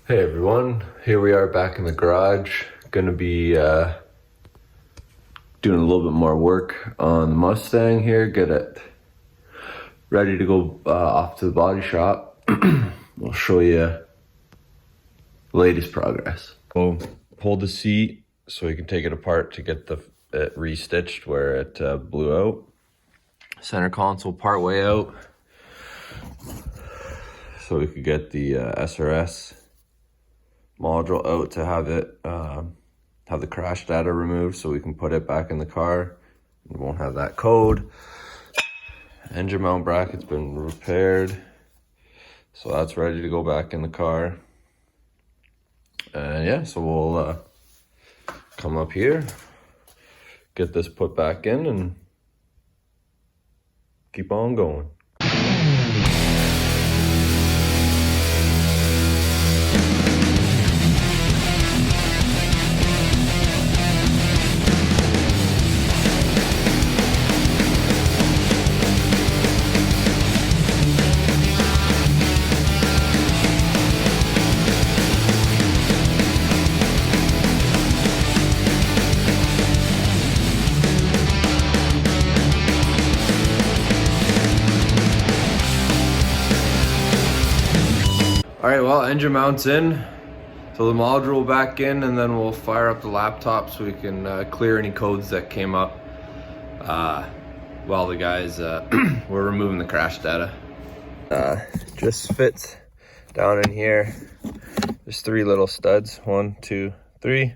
Hey everyone, here we are back in the garage. Gonna be doing a little bit more work on the Mustang here, get it ready to go off to the body shop. We'll show you the latest progress. We'll hold the seat so we can take it apart to get it restitched where it blew out. Center console part way out so we could get the SRS module out to have it have the crash data removed so we can put it back in the car. We won't have that code. Engine mount bracket's been repaired, so that's ready to go back in the car. And yeah, so we'll come up here, get this put back in, and keep on going. All right, well, engine mount's in, so the module back in, and then we'll fire up the laptop so we can clear any codes that came up while the guys were removing the crash data. Just fits down in here. There's 3 little studs, 1, 2, 3.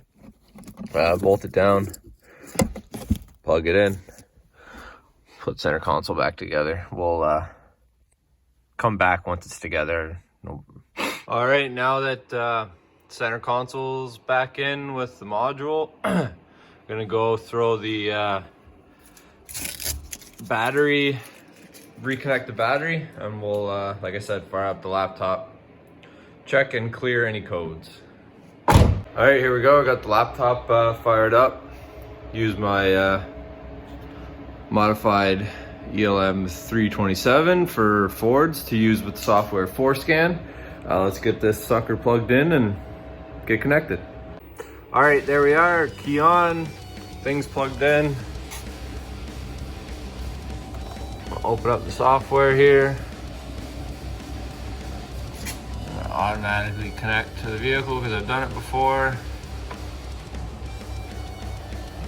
Bolt it down, plug it in, put center console back together. We'll come back once it's together. All right, now that center console's back in with the module, gonna go throw the battery, reconnect the battery, and we'll, like I said, fire up the laptop, check and clear any codes. All right, here we go. I got the laptop fired up. Use my modified ELM 327 for Fords to use with software Forescan. Let's get this sucker plugged in and get connected. All right, there we are, key on, things plugged in. I'll open up the software here. It'll automatically connect to the vehicle because I've done it before.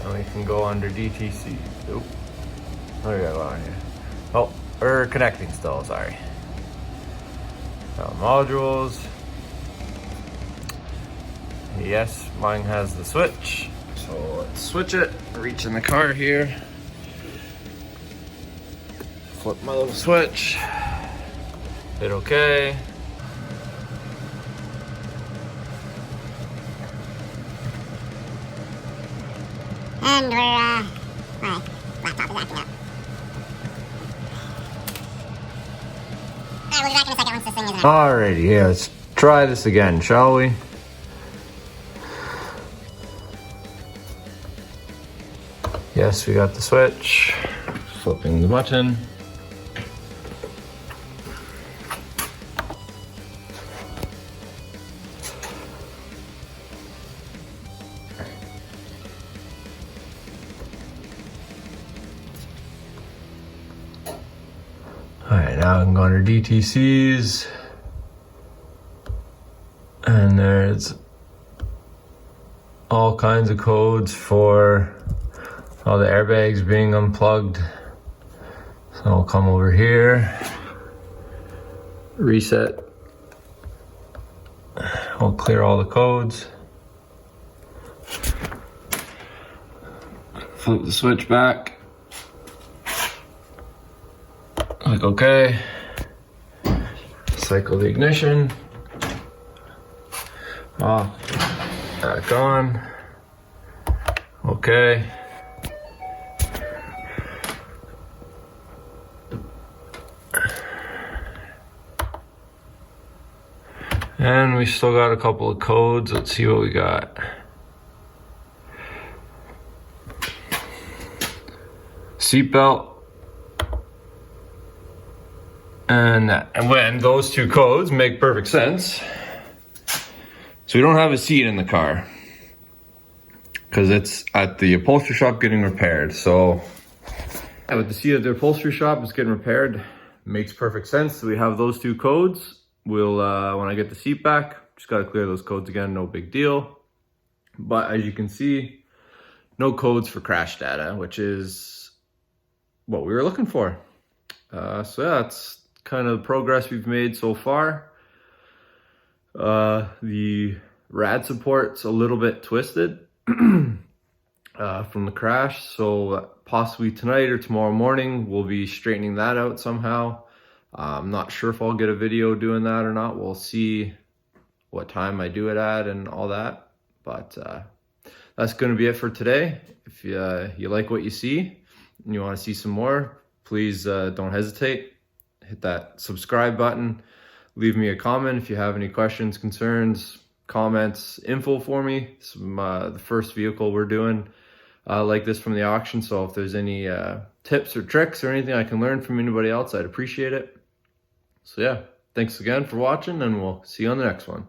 And we can go under DTC. Oop. What do we got going on here? Oh, we're connecting still, sorry. Modules. Yes, mine has the switch. So let's switch it. Reach in the car here. Flip my little switch. Hit OK. And my laptop is acting up. Alright, we'll be back in a second once this thing is in. Alrighty, yeah, let's try this again, shall we? Yes, we got the switch. Flipping the button. Alright, now I can go under DTCs. And there's all kinds of codes for all the airbags being unplugged. So I'll come over here, reset. I'll clear all the codes. Flip the switch back. Click OK. Cycle the ignition. Off. Back on. OK. And we still got a couple of codes. Let's see what we got. Seatbelt. And when those two codes make perfect sense. So we don't have a seat in the car because it's at the upholstery shop getting repaired. So yeah, with the seat at the upholstery shop is getting repaired, makes perfect sense. We have those two codes. We'll, when I get the seat back, just got to clear those codes again, no big deal. But as you can see, no codes for crash data, which is what we were looking for. So yeah, that's kind of the progress we've made so far. The rad support's a little bit twisted from the crash, so possibly tonight or tomorrow morning we'll be straightening that out somehow. I'm not sure if I'll get a video doing that or not. We'll see what time I do it at and all that, but that's going to be it for today. If you like what you see and you want to see some more, please don't hesitate. Hit that subscribe button. Leave me a comment if you have any questions, concerns, comments, info for me. This is the first vehicle we're doing like this from the auction. So if there's any tips or tricks or anything I can learn from anybody else, I'd appreciate it. So yeah, thanks again for watching, and we'll see you on the next one.